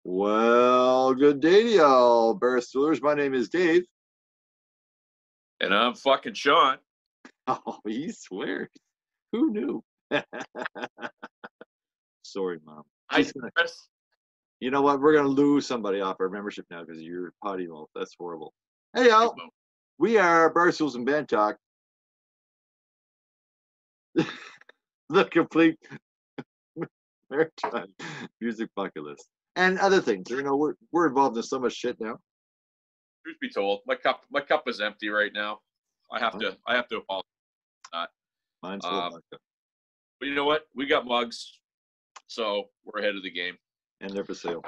Well, good day to y'all, Barstoolers. My name is Dave. And I'm fucking Sean. Oh, he swears. Who knew? Sorry, Mom. You know what? We're going to lose somebody off our membership now because of your potty mouth. That's horrible. Hey, y'all. We are Barstools and Bandtalk. The complete maritime music bucket list. And other things. You know, we're involved in so much shit now. Truth be told, my cup is empty right now. I have to apologize. Mine's full of vodka. But you know what? We got mugs, so we're ahead of the game. And they're for sale.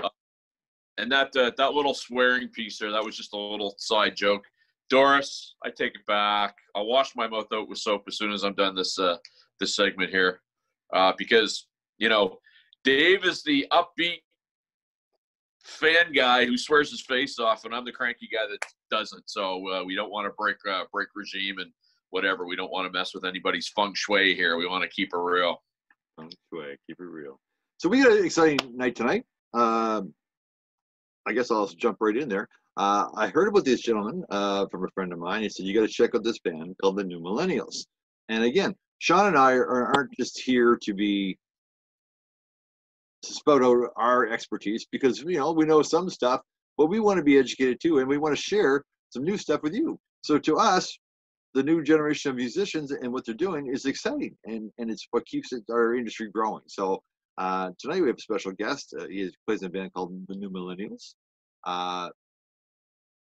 And that little swearing piece there, that was just a little side joke. Doris, I take it back. I'll wash my mouth out with soap as soon as I'm done this segment here, because you know, Dave is the upbeat fan guy who swears his face off, and I'm the cranky guy that doesn't. So we don't want to break regime and whatever. We don't want to mess with anybody's feng shui here. We want to keep it real. Feng shui, keep it real. So we got an exciting night tonight. I guess I'll jump right in there. I heard about this gentleman from a friend of mine. He said, you got to check out this band called the New Millennials. And again, Sean and I aren't just here to spout out our expertise because, you know, we know some stuff, but we want to be educated too. And we want to share some new stuff with you. So to us, the new generation of musicians and what they're doing is exciting. And it's what keeps our industry growing. So tonight we have a special guest. He plays in a band called the New Millennials.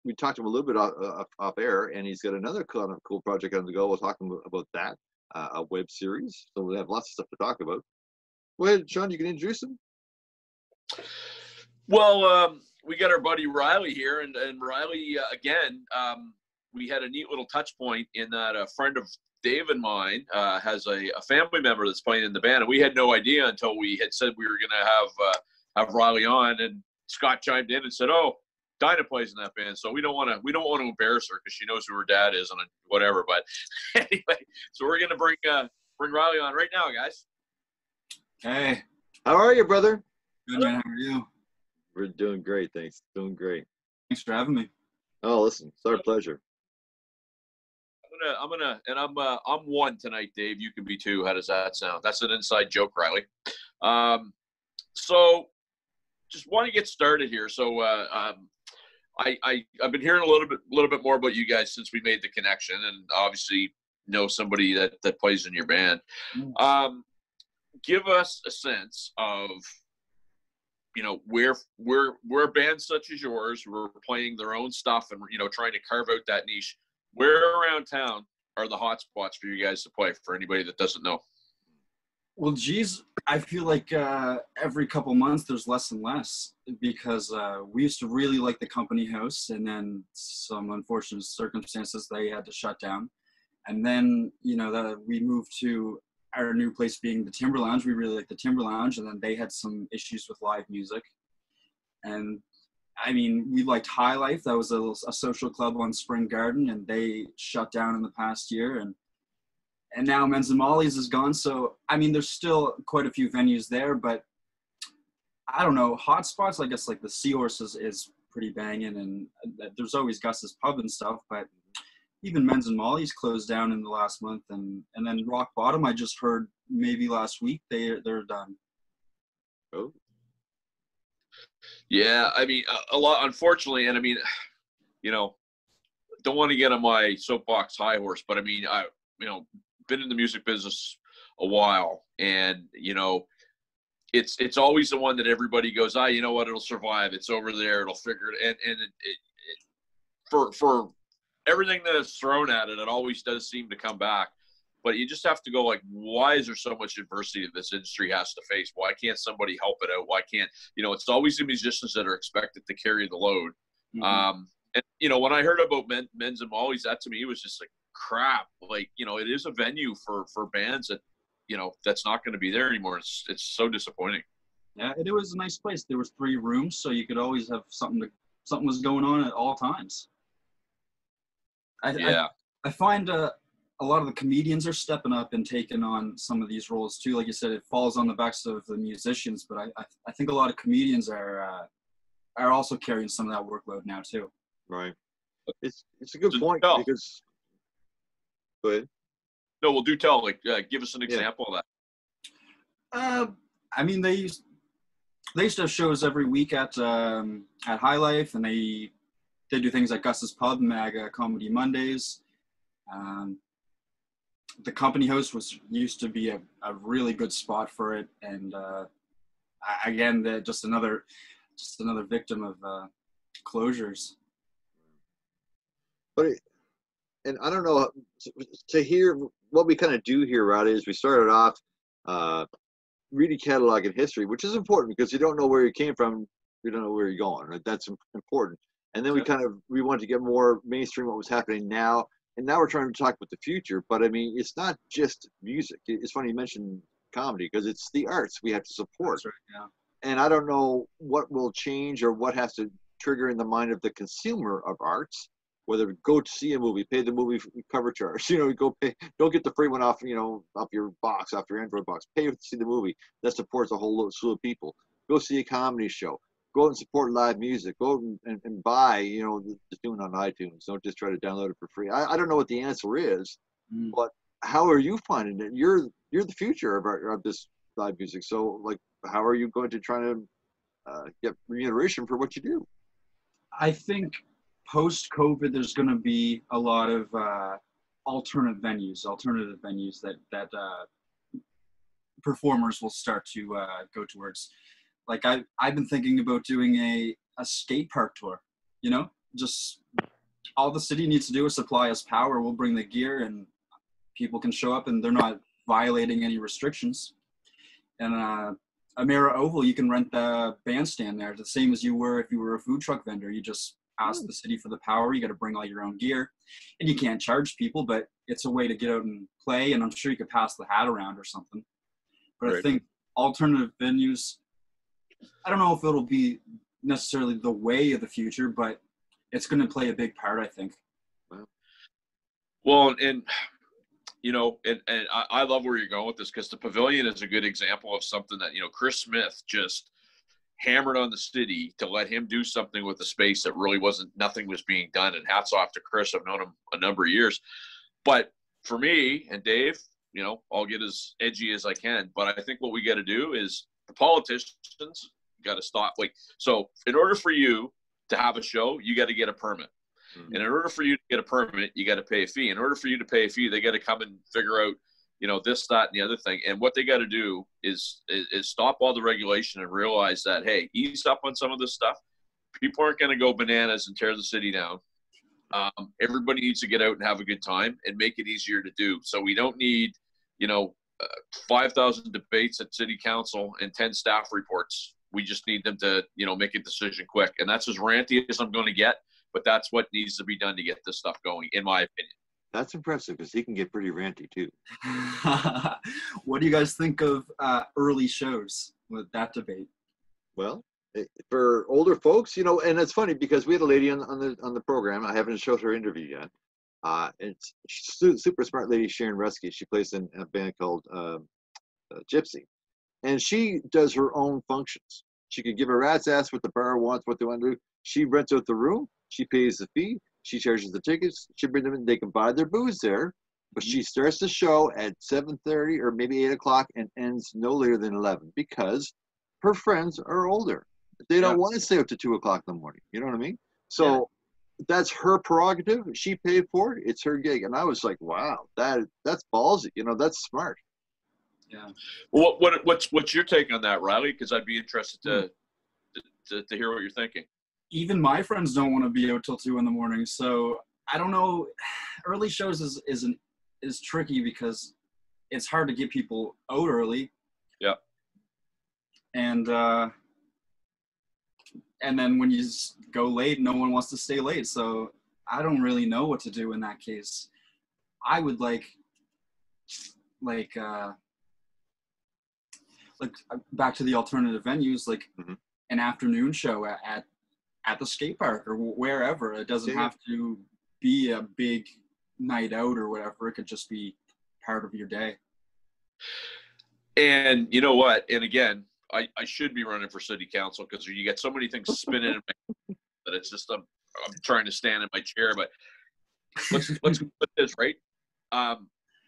We talked to him a little bit off air, and he's got another kind of cool project on the go. We'll talk about that, a web series. So we have lots of stuff to talk about. Go ahead, Sean, you can introduce him. Well, we got our buddy Riley here, and Riley, again, we had a neat little touch point in that a friend of Dave and mine has a family member that's playing in the band, and we had no idea until we had said we were going to have Riley on, and Scott chimed in and said, "Oh, Dinah plays in that band, so we don't want to embarrass her because she knows who her dad is and whatever." But anyway, so we're going to bring Riley on right now, guys. Hey, how are you, brother? Good, man. How are you? We're doing great, thanks. Doing great. Thanks for having me. Oh, listen, it's our pleasure. I'm one tonight, Dave. You can be two. How does that sound? That's an inside joke, Riley. So just want to get started here. So I've been hearing a little bit more about you guys since we made the connection, and obviously know somebody that plays in your band. Give us a sense of, you know, where bands such as yours who are playing their own stuff and, you know, trying to carve out that niche. Where around town are the hot spots for you guys to play, for anybody that doesn't know? Well, geez, I feel like every couple months there's less and less because we used to really like the Company House, and then some unfortunate circumstances they had to shut down. And then, you know, we moved to our new place being the Timber Lounge. We really like the Timber Lounge, and then they had some issues with live music. And I mean, we liked High Life. That was a social club on Spring Garden, and they shut down in the past year. And now Men's and Molly's is gone. So, I mean, there's still quite a few venues there, but I don't know. Hot spots, I guess, like the Seahorse is pretty banging, and there's always Gus's Pub and stuff, but even Men's and Molly's closed down in the last month, and then Rock Bottom, I just heard maybe last week they're done. Oh. Yeah, I mean, a lot, unfortunately, and I mean, you know, don't want to get on my soapbox high horse, but I mean, been in the music business a while, and you know, it's always the one that everybody goes, you know what, it'll survive. It's over there. It'll figure it. And for everything that is thrown at it, it always does seem to come back. But you just have to go like, why is there so much adversity that this industry has to face? Why can't somebody help it out? Why can't, you know, it's always the musicians that are expected to carry the load. Mm-hmm. And, you know, when I heard about Men's and Molly's, that to me was just like, crap. Like, you know, it is a venue for bands that, you know, that's not going to be there anymore. It's so disappointing. Yeah, it was a nice place. There was 3 rooms, so you could always have something was going on at all times. I find a lot of the comedians are stepping up and taking on some of these roles too. Like you said, it falls on the backs of the musicians, but I think a lot of comedians are are also carrying some of that workload now too. Right. It's a good point because. Go ahead. No, well, do tell. Like, give us an example of that. I mean, they used to have shows every week at High Life, and they do things like Gus's Pub, MAGA Comedy Mondays. The company house used to be a really good spot for it, and again, they're just another victim of closures. But and I don't know, to hear what we kind of do here, Roddy, is we started off reading catalog and history, which is important because you don't know where you came from, you don't know where you're going. Right? That's important. And then we wanted to get more mainstream what was happening now, and now we're trying to talk about the future. But I mean, it's not just music. It's funny you mentioned comedy because it's the arts we have to support. That's right, yeah. And I don't know what will change or what has to trigger in the mind of the consumer of arts. Whether go to see a movie, pay the movie cover charge, go pay, don't get the free one off, off your box, off your Android box. Pay to see the movie. That supports a whole slew of people. Go see a comedy show. Go out and support live music. Go out and buy, the tune on iTunes. Don't just try to download it for free. I don't know what the answer is, but how are you finding it? You're the future of this live music. So, like, how are you going to try to get remuneration for what you do? I think post-COVID, there's going to be a lot of alternative venues that performers will start to go towards. Like I've been thinking about doing a skate park tour. Just all the city needs to do is supply us power. We'll bring the gear, and people can show up, and they're not violating any restrictions. And Amira Oval, you can rent the bandstand there, the same as you were if you were a food truck vendor. You just ask the city for the power. You got to bring all your own gear, and you can't charge people, but it's a way to get out and play. And I'm sure you could pass the hat around or something. But right. I think alternative venues, I don't know if it'll be necessarily the way of the future, but it's going to play a big part, I think. Well, and I love where you're going with this, because the Pavilion is a good example of something that, Chris Smith just hammered on the city to let him do something with the space that really nothing was being done. And hats off to Chris. I've known him a number of years. But for me and Dave, I'll get as edgy as I can. But I think what we got to do is the politicians got to stop. So in order for you to have a show, you got to get a permit. And in order for you to get a permit, you got to pay a fee. In order for you to pay a fee, they got to come and figure out, this, that, and the other thing. And what they got to do is stop all the regulation and realize that, hey, ease up on some of this stuff. People aren't going to go bananas and tear the city down. Everybody needs to get out and have a good time and make it easier to do. So we don't need, 5,000 debates at city council and 10 staff reports. We just need them to, make a decision quick. And that's as ranty as I'm going to get. But that's what needs to be done to get this stuff going, in my opinion. That's impressive, because he can get pretty ranty too. What do you guys think of early shows with that debate? Well, for older folks, and it's funny because we had a lady on the program. I haven't showed her interview yet. It's super smart lady, Sharon Resky. She plays in a band called Gypsy, and she does her own functions. She could give a rat's ass what the bar wants, what they want to do. She rents out the room. She pays the fee. She charges the tickets. She brings them in. They can buy their booze there. But she starts the show at 7:30 or maybe 8 o'clock and ends no later than 11, because her friends are older. They don't want to stay up to 2 o'clock in the morning. You know what I mean? So that's her prerogative. She paid for it. It's her gig. And I was like, wow, that's ballsy. That's smart. Yeah. Well, what's your take on that, Riley? Because I'd be interested to hear what you're thinking. Even my friends don't want to be out till 2 in the morning. So I don't know. Early shows is tricky because it's hard to get people out early. Yeah. And then when you go late, no one wants to stay late. So I don't really know what to do in that case. I would like back to the alternative venues, like an afternoon show at the skate park or wherever. It doesn't have to be a big night out or whatever. It could just be part of your day. And you know what? And again, I should be running for city council because you get so many things spinning in my that it's just I'm trying to stand in my chair. But let's go with this, right?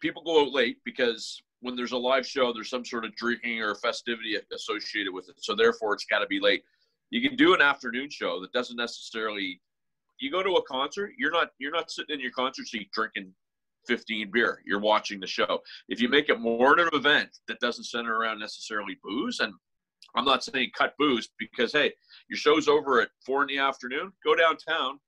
People go out late because when there's a live show, there's some sort of drinking or festivity associated with it. So therefore, it's got to be late. You can do an afternoon show that doesn't necessarily. You go to a concert, you're not sitting in your concert seat drinking 15 beer. You're watching the show. If you make it more of an event that doesn't center around necessarily booze, and I'm not saying cut booze because, hey, your show's over at 4 in the afternoon, go downtown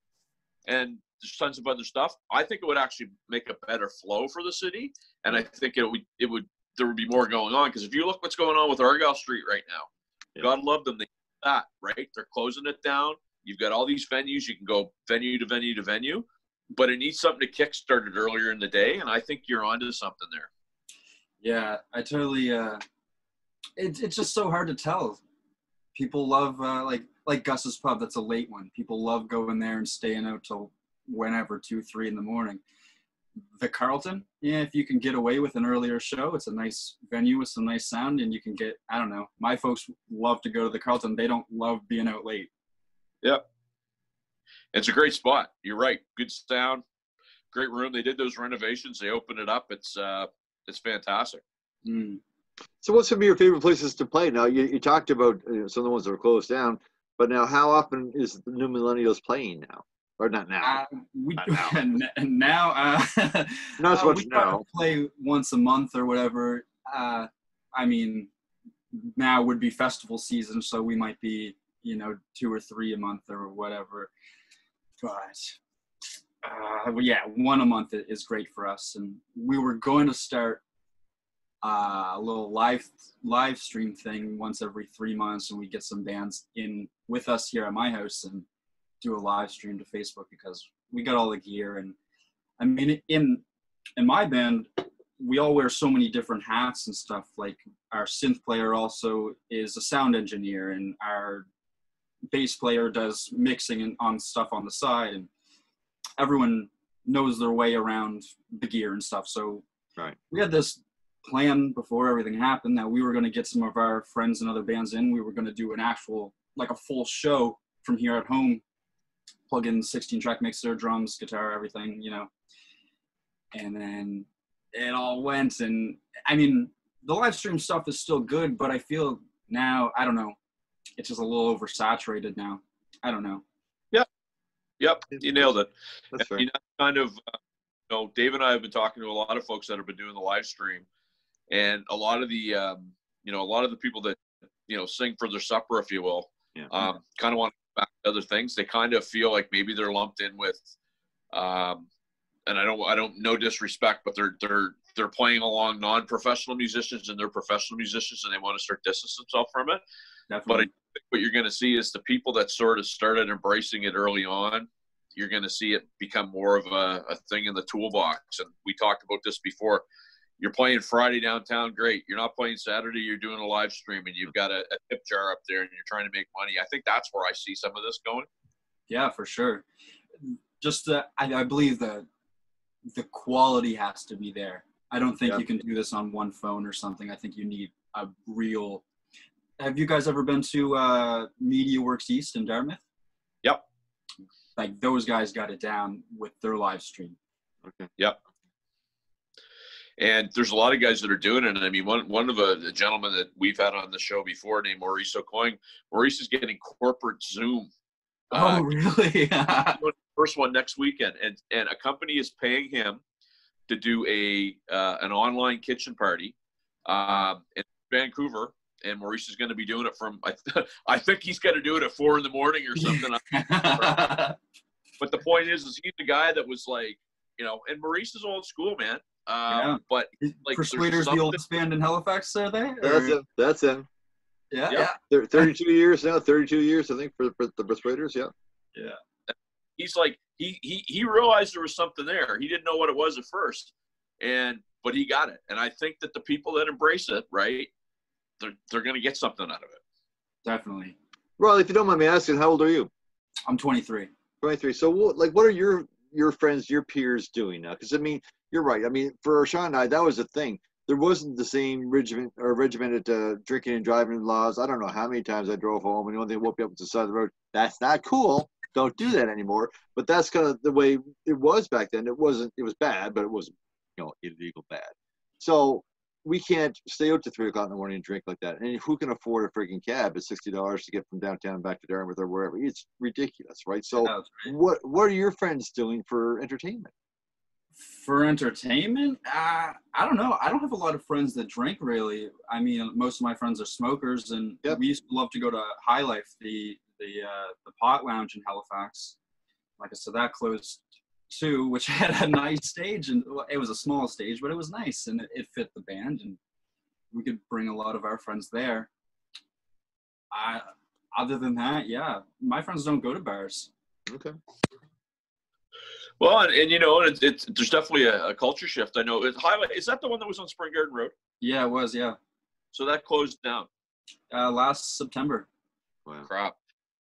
and there's tons of other stuff. I think it would actually make a better flow for the city. And I think there would be more going on. Because if you look what's going on with Argyle Street right now, God love them. They do that, right? They're closing it down. You've got all these venues. You can go venue to venue to venue. But it needs something to kickstart it earlier in the day. And I think you're onto something there. Yeah, I totally it's just so hard to tell. People love like Gus's Pub. That's a late one. People love going there and staying out till whenever, 2, 3 in the morning. The Carlton, yeah, if you can get away with an earlier show, it's a nice venue with some nice sound, and you can get, I don't know, my folks love to go to the Carlton. They don't love being out late. Yep. It's a great spot. You're right. Good sound, great room. They did those renovations. They opened it up. It's fantastic. Mm. So what's some of your favorite places to play? Now, you talked about some of the ones that are closed down, but now how often is the new Millennials playing now? Or not now? Now, not so much we now. Play once a month or whatever. I mean, now would be festival season, so we might be, 2 or 3 a month or whatever. But yeah, 1 a month is great for us. And we were going to start a little live stream thing once every 3 months, and we get some bands in with us here at my house and do a live stream to Facebook because we got all the gear. And I mean, in my band, we all wear so many different hats and stuff. Like our synth player also is a sound engineer, and our bass player does mixing and on stuff on the side, and everyone knows their way around the gear and stuff. So right. We had this plan before everything happened that we were going to get some of our friends and other bands in. We were going to do an actual, like a full show from here at home, plug in 16-track mixer, drums, guitar, everything, and then it all went. And I mean, the live stream stuff is still good, but I feel now, I don't know, it's just a little oversaturated now. I don't know. Yep, you nailed it. That's fair. Kind of, Dave and I have been talking to a lot of folks that have been doing the live stream, and a lot of the, a lot of the people that, sing for their supper, if you will, kind of want to back to other things. They kind of feel like maybe they're lumped in with, and I don't, no disrespect, but they're playing along non-professional musicians and they're professional musicians, and they want to start distancing themselves from it. Definitely. But I think what you're going to see is the people that sort of started embracing it early on, you're going to see it become more of a thing in the toolbox. And we talked about this before. You're playing Friday downtown, great. You're not playing Saturday, you're doing a live stream, and you've got a tip jar up there and you're trying to make money. I think that's where I see some of this going. Yeah, for sure. Just I believe the quality has to be there. I don't think you can do this on one phone or something. I think you need a real. Have you guys ever been to Media Works East in Dartmouth? Yep. Like those guys got it down with their live stream. Okay. Yep. And there's a lot of guys that are doing it. And I mean, one of the gentlemen that we've had on the show before named Maurice O'Coing, Maurice is getting corporate Zoom. Oh, really? First one next weekend. And a company is paying him to do an online kitchen party in Vancouver. And Maurice is going to be doing it from, I think he's going to do it at 4 a.m. or something. But the point is he's the guy that was like, and Maurice is old school, man. But like Persuaders, the oldest band in Halifax, are they? That's him. Yeah. 32 years now. 32 years, I think, for the Persuaders. Yeah. Yeah. He's like he realized there was something there. He didn't know what it was at first, but he got it. And I think that the people that embrace it, right, they're going to get something out of it. Definitely. Well, if you don't mind me asking, how old are you? I'm 23. 23. So, what are your friends, your peers doing now? Because I mean, you're right. I mean, for Sean and I, that was the thing. there wasn't the same regimented drinking and driving laws. I don't know how many times I drove home and the only thing woke me up was the side of the road. That's not cool. Don't do that anymore. But that's kind of the way it was back then. It was bad, but it wasn't, illegal bad. So we can't stay out to 3 o'clock in the morning and drink like that. And who can afford a freaking cab at $60 to get from downtown back to Dartmouth or wherever? It's ridiculous, right? So what are your friends doing for entertainment? For entertainment, I don't know. I don't have a lot of friends that drink, really. I mean, most of my friends are smokers, and we used to love to go to High Life, the pot lounge in Halifax. Like I said, that closed too, which had a nice stage, and it was a small stage, but it was nice, and it fit the band, and we could bring a lot of our friends there. Other than that, my friends don't go to bars. Okay. Well, and it's there's definitely a culture shift. I know. Is that the one that was on Spring Garden Road? Yeah, it was. Yeah. So that closed down. Last September. Wow. Crap.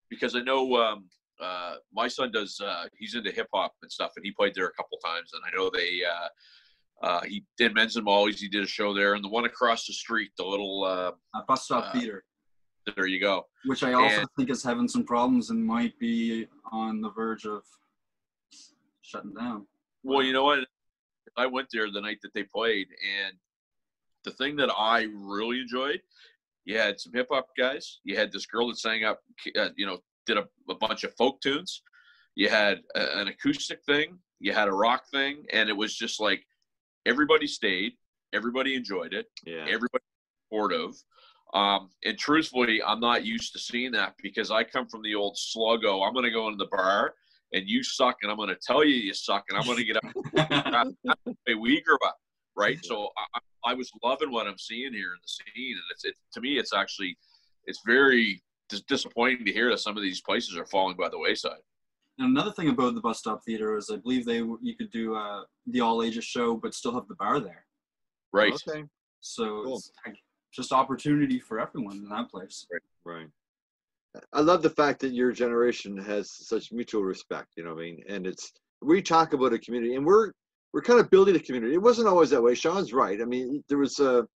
Because I know my son does. He's into hip hop and stuff, and he played there a couple times. And I know he did Men's and Molly's. He did a show there, and the one across the street, the little Bus Stop Theater. There you go. Which I also think is having some problems and might be on the verge of shutting down. Well, you know what? I went there the night that they played, and the thing that I really enjoyed, you had some hip hop guys. You had this girl that sang up, did a bunch of folk tunes. You had an acoustic thing. You had a rock thing, and it was just like everybody stayed. Everybody enjoyed it. Yeah. Everybody was supportive. And truthfully, I'm not used to seeing that because I come from the old sluggo. I'm going to go into the bar and you suck, and I'm going to tell you suck, and I'm going to get up. That's the way we grew up, right? So I was loving what I'm seeing here in the scene, and to me, it's very disappointing to hear that some of these places are falling by the wayside. And another thing about the Bus Stop Theater is I believe you could do the all ages show, but still have the bar there. Right. Okay. So cool. It's just opportunity for everyone in that place. Right. I love the fact that your generation has such mutual respect, you know what I mean? And we talk about a community, and we're kind of building a community. It wasn't always that way. Sean's right. I mean, there was some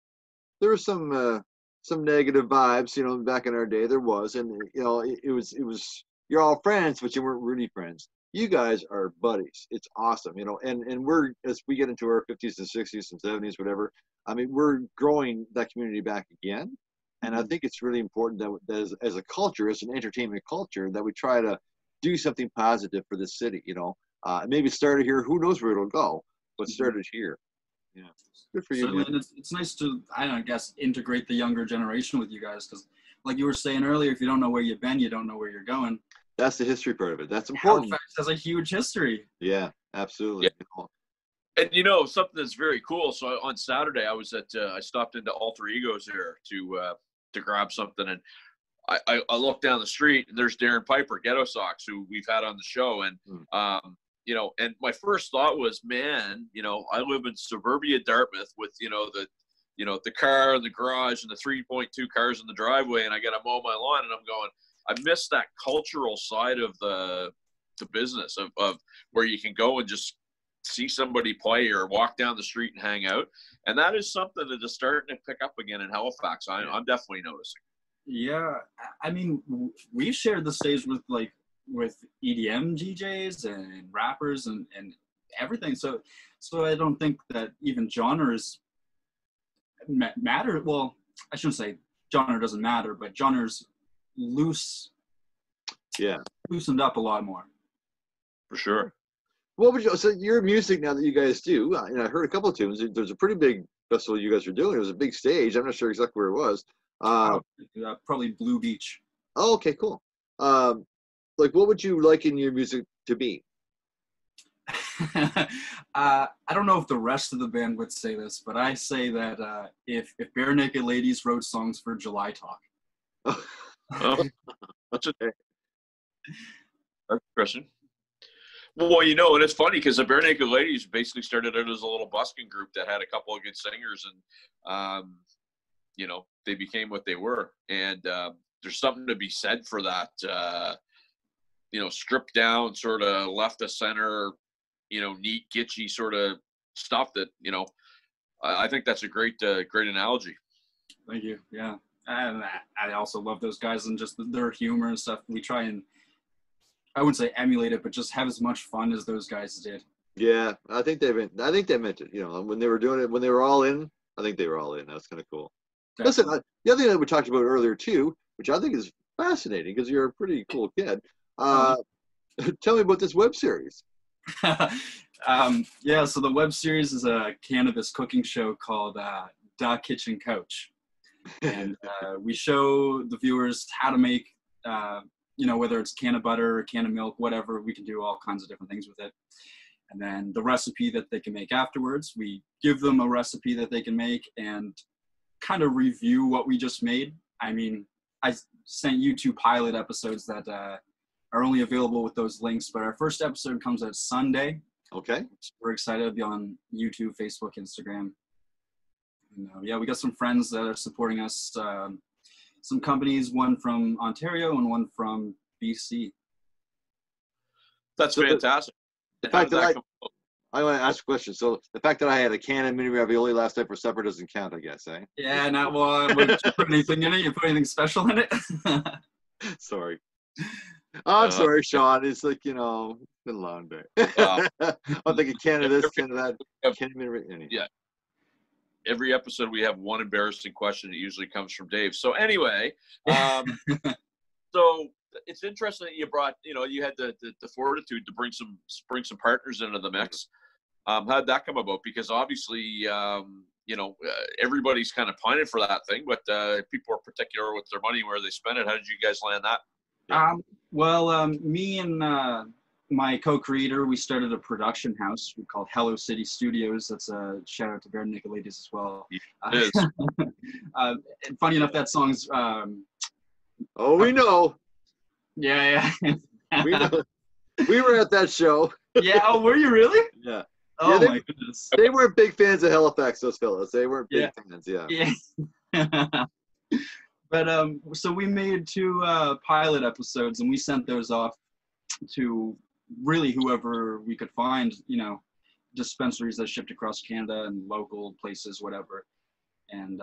negative vibes, back in our day. There was, and it was you're all friends, but you weren't really friends. You guys are buddies. It's awesome, and we're, as we get into our 50s and 60s and 70s, whatever, I mean, we're growing that community back again. And I think it's really important that as a culture, as an entertainment culture, that we try to do something positive for the city, maybe started here. Who knows where it'll go, but started here. Yeah. Good for you. And it's nice to, I guess, integrate the younger generation with you guys. Because like you were saying earlier, if you don't know where you've been, you don't know where you're going. That's the history part of it. That's important. Halifax has a huge history. Yeah, absolutely. Yeah. And something that's very cool. So on Saturday, I stopped into Alter Egos there to grab something, and I look down the street, and there's Darren Piper, Ghetto Sox, who we've had on the show, and and my first thought was, man, I live in suburbia Dartmouth with the car in the garage and the 3.2 cars in the driveway, and I got to mow my lawn, and I'm going, I miss that cultural side of the business of where you can go and just see somebody play or walk down the street and hang out. And that is something that is starting to pick up again in Halifax. I'm definitely noticing. Yeah. I mean, we've shared the stage with EDM DJs and rappers and everything. So I don't think that even genres matter. Well, I shouldn't say genre doesn't matter, but genres loosened up a lot more. For sure. So your music now that you guys do, I heard a couple of tunes. There's a pretty big festival you guys are doing. It was a big stage. I'm not sure exactly where it was. Probably Blue Beach. Oh, okay, cool. What would you like in your music to be? I don't know if the rest of the band would say this, but I say that if Bare Naked Ladies wrote songs for July Talk. Oh, that's interesting. Well, and it's funny because the Bare Naked Ladies basically started out as a little busking group that had a couple of good singers, and they became what they were. And there's something to be said for that, stripped down, sort of left of center, neat, gitchy sort of stuff that I think that's a great analogy. Thank you. Yeah. And I also love those guys and just their humor and stuff. We try and, I wouldn't say emulate it, but just have as much fun as those guys did. Yeah, I think they meant it. You know, when they were doing it, when they were all in, I think they were all in. That's kind of cool. Definitely. Listen, the other thing that we talked about earlier too, which I think is fascinating because you're a pretty cool kid. Tell me about this web series. Yeah, so the web series is a cannabis cooking show called Da Kitchen Couch. And we show the viewers how to make, whether it's can of butter or can of milk, whatever, we can do all kinds of different things with it. And then the recipe that they can make afterwards, we give them a recipe that they can make and kind of review what we just made. I mean, I sent you 2 pilot episodes that are only available with those links, but our first episode comes out Sunday. Okay. So we're excited to be on YouTube, Facebook, Instagram. And, yeah, we got some friends that are supporting us. Some companies, one from Ontario and one from BC. That's fantastic. The fact that I want to ask a question. So the fact that I had a can of mini ravioli last night for supper doesn't count, I guess, eh? Yeah, not well. Would you put anything in it? You put anything special in it? Sorry. I'm sorry, Sean. It's like, it's been a long day. I'm thinking can of this, can of that, can of mini ravioli. Yeah. Every episode we have one embarrassing question that usually comes from Dave. So anyway, so it's interesting that you brought, you had the fortitude to bring some partners into the mix. How'd that come about? Because obviously, everybody's kind of pining for that thing, but people are particular with their money, where they spend it. How did you guys land that? Me and my co-creator, we started a production house we called Hello City Studios. That's a shout out to Bare Naked Ladies as well. It is. And funny enough, that song's oh, we know. Yeah. We know. We were at that show. Yeah. Oh, were you really? Yeah. Oh, yeah, my goodness. They weren't big fans of Halifax, those fellas. They weren't big fans. Yeah. Yeah. But so we made 2 pilot episodes, and we sent those off to really whoever we could find, dispensaries that shipped across Canada and local places, whatever. And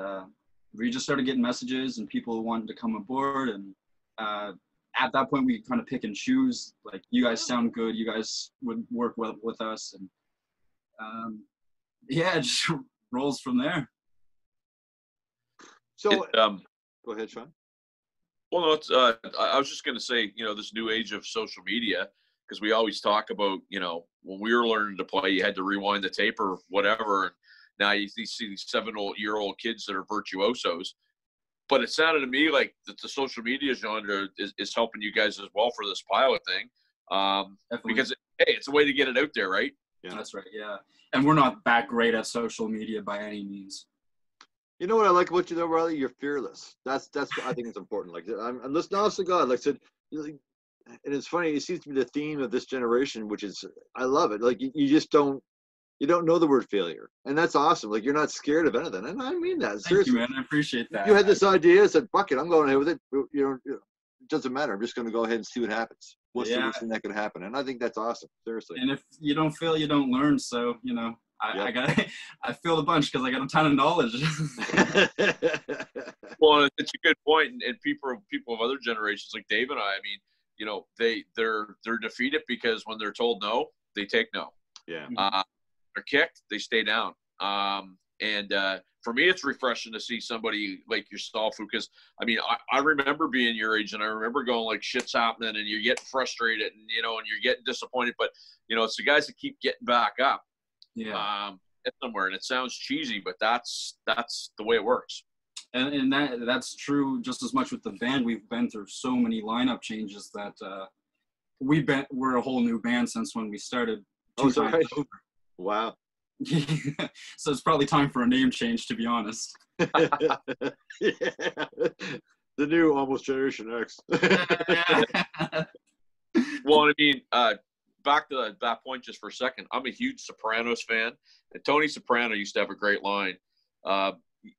we just started getting messages and people wanting to come aboard. And at that point, we kind of pick and choose, like, you guys sound good, you guys would work well with us. And it just rolls from there. So go ahead, Sean. Well, no, it's, I was just going to say, this new age of social media, because we always talk about, when we were learning to play, you had to rewind the tape or whatever. And now you see these 7-year-old kids that are virtuosos. But it sounded to me like the social media genre is helping you guys as well for this pilot thing. Because, it's a way to get it out there, right? Yeah. That's right, yeah. And we're not that great at social media by any means. You know what I like about you though, Riley? You're fearless. That's what I think is important. Like, I'm listening, honest to God, like I said, and it's funny, it seems to be the theme of this generation, which is, I love it. Like, you just don't know the word failure. And that's awesome. Like, you're not scared of anything. And I mean that. Seriously. Thank you, man. I appreciate that. You had this idea, said, fuck it, I'm going ahead with it. It doesn't matter. I'm just going to go ahead and see what happens. What's the worst thing that could happen? And I think that's awesome. Seriously. And if you don't fail, you don't learn. So, I failed a bunch because I got a ton of knowledge. Well, it's a good point. And people of other generations, like Dave and I mean, they're defeated because when they're told no, they take no. Yeah. They're kicked, they stay down. And for me, it's refreshing to see somebody like yourself because, I remember being your age and I remember going like shit's happening and you're getting frustrated and, and you're getting disappointed. But, it's the guys that keep getting back up. Yeah. Somewhere. And it sounds cheesy, but that's the way it works. And that's true just as much with the band. We've been through so many lineup changes that we're a whole new band since when we started. Oh, sorry. Wow. So it's probably time for a name change, to be honest. Yeah. The new almost Generation X. Well, back to that point just for a second. I'm a huge Sopranos fan, and Tony Soprano used to have a great line.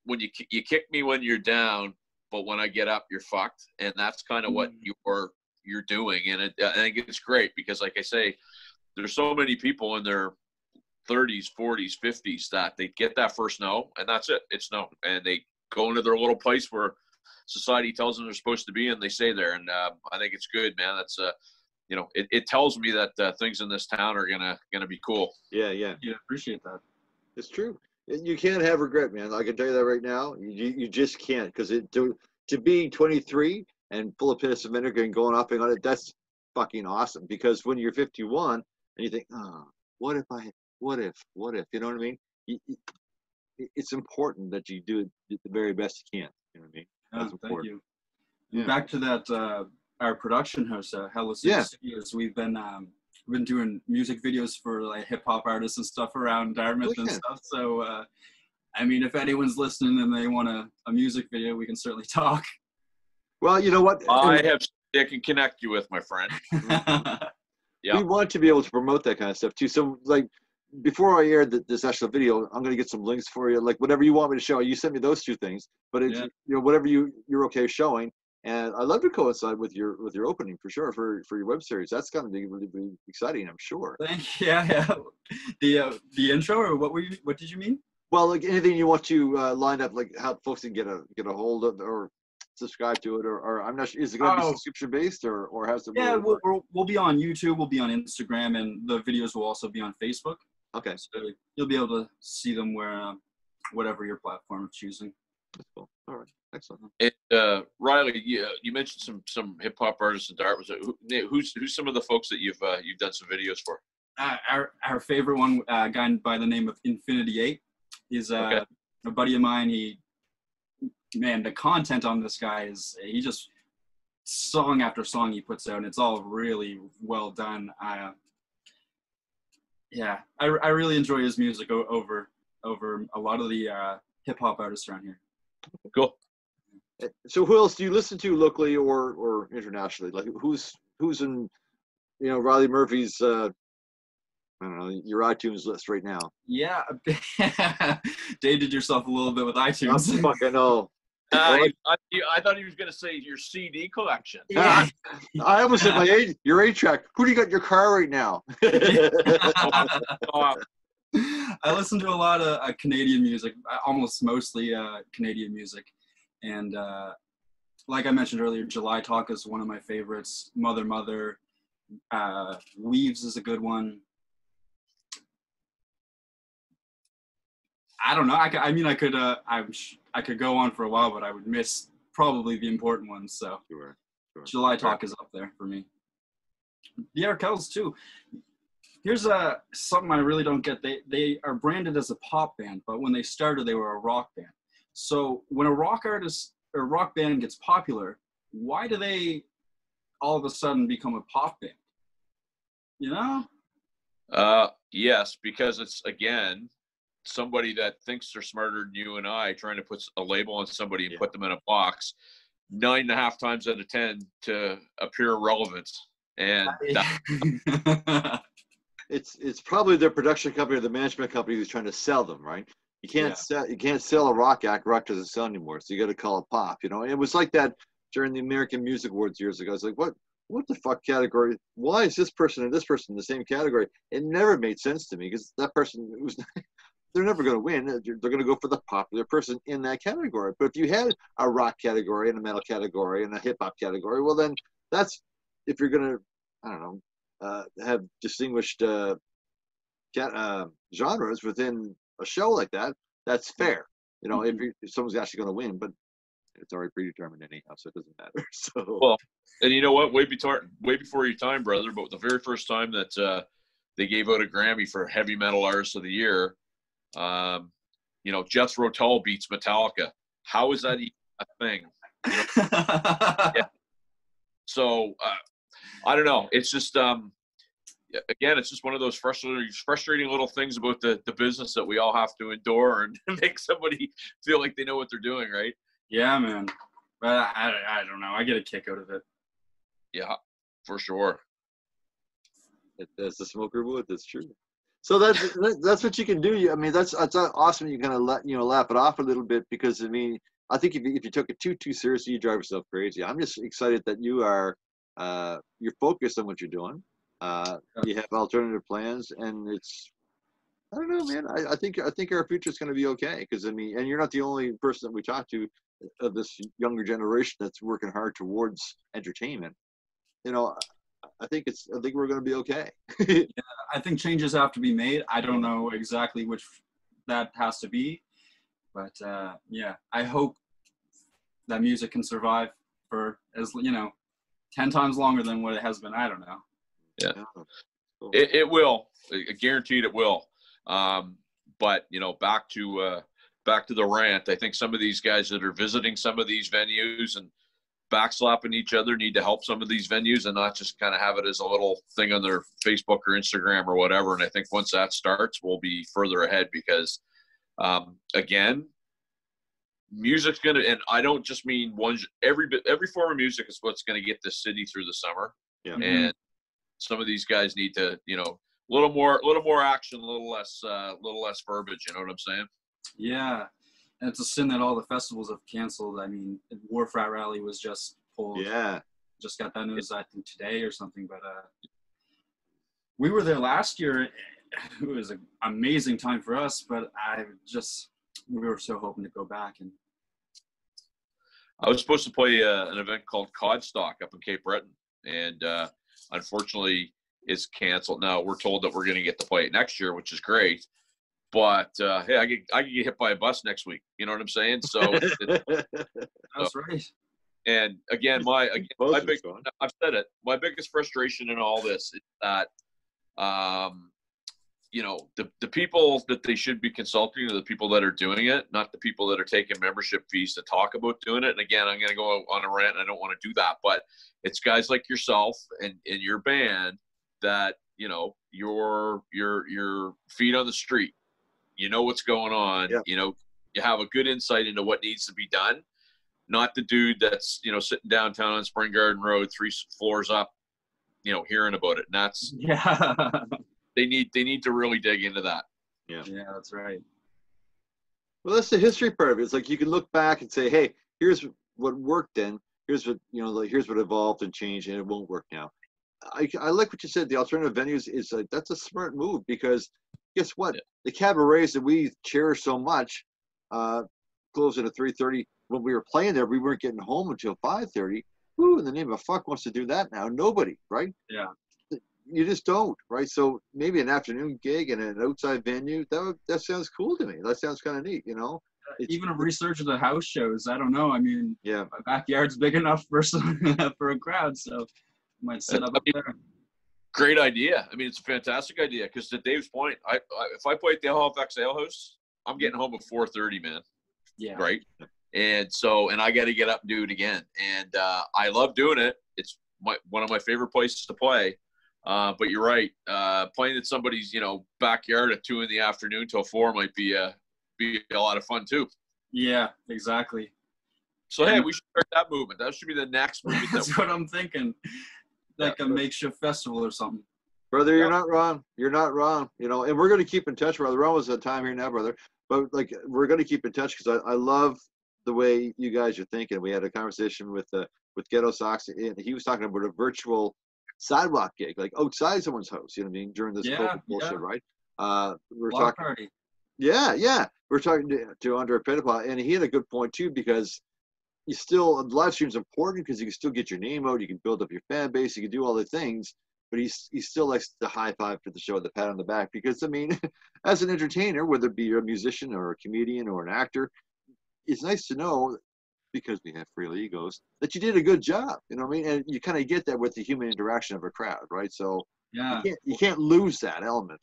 When you kick me when you're down, but when I get up, you're fucked. And that's kind of what you're doing. And I think it's great because, like I say, there's so many people in their 30s, 40s, 50s that they get that first no, and that's it. It's no. And they go into their little place where society tells them they're supposed to be, and they stay there. And I think it's good, man. That's it tells me that things in this town are gonna be cool. Yeah. Appreciate that. It's true. You can't have regret, man. I can tell you that right now. You just can't, because to be 23 and full of piss and vinegar and going off and on it, that's fucking awesome. Because when you're 51 and you think, oh, what if, you know what I mean? It's important that you do the very best you can. You know what I mean? That's Thank you. Yeah. Back to that, our production house, Hello City Studios. We've been doing music videos for like hip hop artists and stuff around Dartmouth and stuff. So, I mean, if anyone's listening and they want a music video, we can certainly talk. Well, you know what? I can connect you with, my friend. Yeah. We want to be able to promote that kind of stuff too. So, like, before I aired this actual video, I'm going to get some links for you. Like, whatever you want me to show. You sent me those two things, but it's whatever you're okay showing. And I'd love to coincide with your opening for sure for your web series. That's going to be really, really exciting, I'm sure. Thank you. Yeah. The intro, or what did you mean? Well, like anything you want to line up, like how folks can get a hold of or subscribe to it, or I'm not sure. Is it going to be subscription based or how's it? Yeah, we'll be on YouTube. We'll be on Instagram, and the videos will also be on Facebook. Okay. So you'll be able to see them where whatever your platform of choosing. That's cool. All right. Excellent. And Riley, you mentioned some hip hop artists in Dartmouth. Who's some of the folks that you've done some videos for? Our favorite one, a guy by the name of Infinity 8, is a buddy of mine. The content on this guy he just song after song he puts out, and it's all really well done. I really enjoy his music over a lot of the hip hop artists around here. Cool. So who else do you listen to locally or internationally? Like who's in, Riley Murphy's, I don't know, your iTunes list right now? Yeah. Dated yourself a little bit with iTunes. I fucking know. I thought he was going to say your CD collection. Yeah. I almost said your 8-track. Who do you got in your car right now? I listen to a lot of Canadian music, almost mostly Canadian music. And like I mentioned earlier, July Talk is one of my favorites. Mother, Weaves is a good one. I don't know. I could go on for a while, but I would miss probably the important ones. So sure. July Talk is up there for me. The Arkells too. Here's something I really don't get. They are branded as a pop band, but when they started, they were a rock band. So when a rock artist or rock band gets popular, why do they all of a sudden become a pop band? Yes, because it's, again, somebody that thinks they're smarter than you and I trying to put a label on somebody and put them in a box 9.5 times out of 10 to appear relevant. And it's probably their production company or the management company who's trying to sell them, right? You can't sell a rock act. Rock doesn't sell anymore, so you got to call it pop. And it was like that during the American Music Awards years ago. It's like, what the fuck category? Why is this person and this person in the same category? It never made sense to me, because that person they're never going to win. They're going to go for the popular person in that category. But if you had a rock category and a metal category and a hip hop category, well, then that's, if you're going to, I don't know, have distinguished genres within a show like that, that's fair. If someone's actually going to win, but it's already predetermined anyhow, so it doesn't matter. So well, and you know what? Way before your time, brother. But the very first time that they gave out a Grammy for Heavy Metal Artist of the Year, Jethro Tull beats Metallica. How is that even a thing? Yeah. So I don't know. It's just again, it's just one of those frustrating little things about the business that we all have to endure and make somebody feel like they know what they're doing, right? Yeah, man. But I don't know. I get a kick out of it. Yeah, for sure. As the smoker would, that's true. So that's what you can do. I mean, that's awesome. You kind of laugh it off a little bit, because I mean, I think if you took it too seriously, you drive yourself crazy. I'm just excited that you are you're focused on what you're doing. You have alternative plans, and I don't know, man. I think our future is going to be okay, because I mean, and you're not the only person that we talk to of this younger generation that's working hard towards entertainment. You know, I think we're going to be okay. I think changes have to be made. I don't know exactly which that has to be, but yeah, I hope that music can survive for, as 10 times longer than what it has been. I don't know. Yeah, it will. Guaranteed it will. But back to the rant. I think some of these guys that are visiting some of these venues and backslapping each other need to help some of these venues and not just kind of have it as a little thing on their Facebook or Instagram or whatever. And I think once that starts, we'll be further ahead, because again, music's gonna, and I don't just mean every form of music is what's gonna get this city through the summer. Yeah. And some of these guys need to, a little more action, a little less verbiage. You know what I'm saying? Yeah, and it's a sin that all the festivals have canceled. I mean, War Frat Rally was just pulled. Yeah. Just got that news, I think, today or something. But we were there last year. It was an amazing time for us, but we were so hoping to go back. And I was supposed to play an event called Codstock up in Cape Breton, and unfortunately it's canceled. Now we're told that we're going to get to play it next year, which is great. But hey, I could get hit by a bus next week. You know what I'm saying? So that's right. And again, I've said it. My biggest frustration in all this is that, the people that they should be consulting are the people that are doing it, not the people that are taking membership fees to talk about doing it. And again, I'm going to go on a rant. I don't want to do that, but it's guys like yourself and your band that, your feet on the street. You know what's going on. Yeah. You have a good insight into what needs to be done. Not the dude that's, sitting downtown on Spring Garden Road, 3 floors up, hearing about it. And that's, they need to really dig into that. Yeah. Yeah, that's right. Well, that's the history part of it. It's like you can look back and say, hey, here's what worked then. Here's what, here's what evolved and changed, and it won't work now. I like what you said. The alternative venues is that's a smart move, because guess what? Yeah. The cabarets that we cherish so much closing at 3:30. When we were playing there, we weren't getting home until 5:30. Who in the name of fuck wants to do that now? Nobody, right? Yeah. You just don't, right? So maybe an afternoon gig in an outside venue, that sounds cool to me. That sounds kind of neat, Even a research of the house shows. I don't know. I mean, yeah, my backyard's big enough for for a crowd, so I might set up there. Great idea. I mean, it's a fantastic idea, because to Dave's point, if I play at the Halifax Ale House, I'm getting home at 4:30, man. Yeah. Right. And I got to get up and do it again. And I love doing it. It's one of my favorite places to play. But you're right. Playing at somebody's, backyard at 2 p.m. till 4 might be a lot of fun too. Yeah, exactly. So hey, we should start that movement. That should be the next movement. That's what I'm thinking. Like a makeshift festival or something. Brother, you're not wrong. You're not wrong. And we're going to keep in touch, brother. We're almost at time here now, brother. But we're going to keep in touch, because I love the way you guys are thinking. We had a conversation with Ghetto Socks, and he was talking about a virtual sidewalk gig, like outside someone's house. You know what I mean? During this COVID bullshit, right? We're Block talking. Party. Yeah. We're talking to Andre Petitpas, and he had a good point too, because live stream's important, because you can still get your name out, you can build up your fan base, you can do all the things. But he still likes the high five to the show, the pat on the back, because I mean, as an entertainer, whether it be a musician or a comedian or an actor, it's nice to know, because we have frail egos, that you did a good job. You know what I mean? And you kind of get that with the human interaction of a crowd, right? So yeah, you can't lose that element.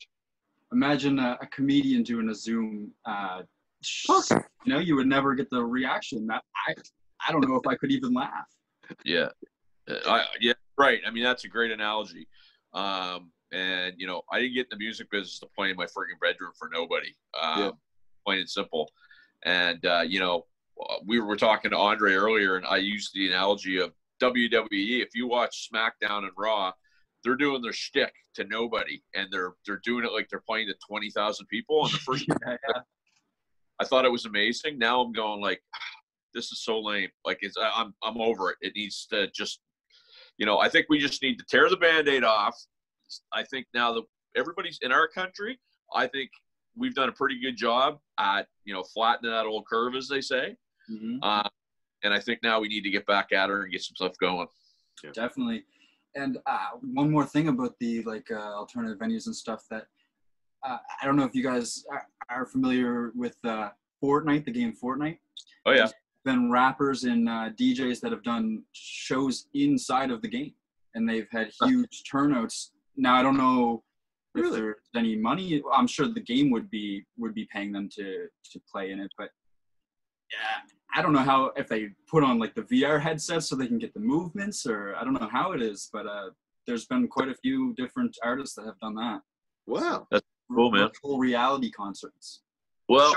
Imagine a comedian doing a Zoom. You would never get the reaction. That I don't know if I could even laugh. Yeah. Yeah, right. I mean, that's a great analogy. And, I didn't get in the music business to play in my freaking bedroom for nobody, plain and simple. And, we were talking to Andre earlier, and I used the analogy of WWE. If you watch SmackDown and Raw, they're doing their shtick to nobody, and they're doing it like they're playing to 20,000 people. And the first I thought it was amazing. Now I'm going like, this is so lame. Like I'm over it. It needs to just, I think we just need to tear the Band-Aid off. I think now that everybody's in our country, I think we've done a pretty good job at, flattening that old curve, as they say. Mm-hmm. And I think now we need to get back at her and get some stuff going. Yeah. Definitely. And one more thing about the alternative venues and stuff that I don't know if you guys are familiar with Fortnite, the game Fortnite. Oh, yeah. There's been rappers and DJs that have done shows inside of the game, and they've had huge turnouts. Now, I don't know if there's any money. I'm sure the game would be paying them to play in it, but I don't know if they put on like the VR headsets so they can get the movements, or I don't know how it is, but there's been quite a few different artists that have done that. Wow. That's cool, man. Virtual reality concerts. Well,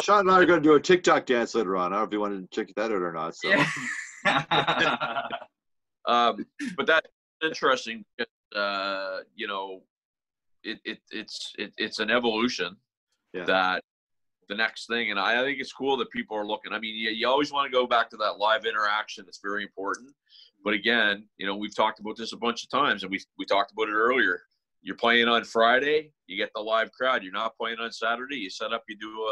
Sean and I are going to do a TikTok dance later on. I don't know if you want to check that out or not. So. Yeah. But that's interesting because, it's an evolution that the next thing. And I think it's cool that people are looking. I mean, you always want to go back to that live interaction. It's very important. But again, we've talked about this a bunch of times, and we talked about it earlier. You're playing on Friday, you get the live crowd. You're not playing on Saturday. You set up, you do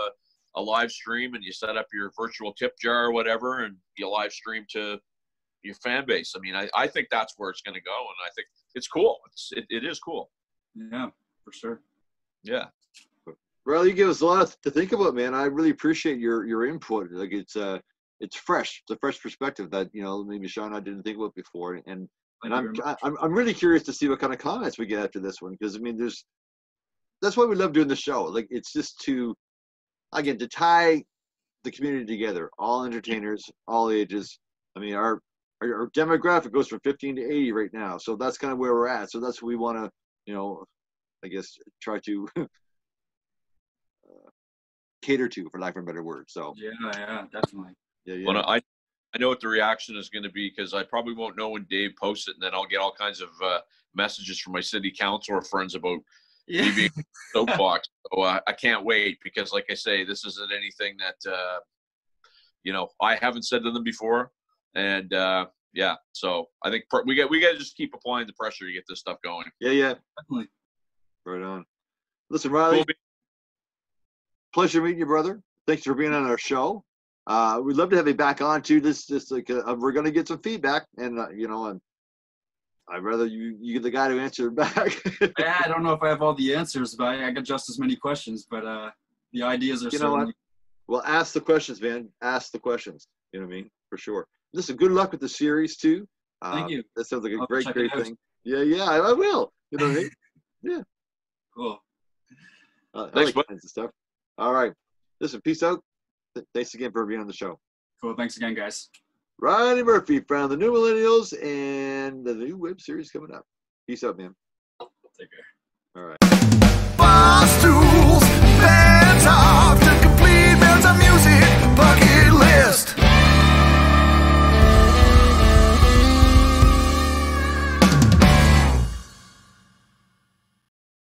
a live stream, and you set up your virtual tip jar or whatever, and you live stream to your fan base. I mean, I think that's where it's going to go, and I think it's cool. It is cool. Yeah, for sure. Yeah. Riley, you give us a lot to think about, man. I really appreciate your input. Like it's fresh. It's a fresh perspective that maybe Sean and I didn't think about before, and I'm really curious to see what kind of comments we get after this one, because I mean, that's why we love doing the show. Like it's just to tie the community together, all entertainers, all ages. I mean, our demographic goes from 15 to 80 right now, so that's kind of where we're at. So that's what we want to, I guess, try to cater to, for lack of a better word. So yeah, definitely. Yeah. Well, I know what the reaction is going to be, because I probably won't know when Dave posts it, and then I'll get all kinds of messages from my city councilor friends about me being soapbox. So I can't wait, because like I say, this isn't anything that I haven't said to them before, and so I think we got to just keep applying the pressure to get this stuff going. Yeah, definitely. Right on. Listen, Riley, pleasure meeting you, brother. Thanks for being on our show. We'd love to have you back on too. We're going to get some feedback, and I'd rather you get the guy to answer it back. I don't know if I have all the answers, but I got just as many questions. But the ideas are certainly. Well, ask the questions, man. Ask the questions. You know what I mean? For sure. Listen, good luck with the series too. Thank you. That sounds like a great thing. Yeah, I will. You know what I mean? Yeah. Cool. Thanks, kinds of stuff. All right. Listen, peace out. Thanks again for being on the show. Cool. Thanks again, guys. Ronnie Murphy from the New Millennials and the new web series coming up. Peace out, man. Take care. All right.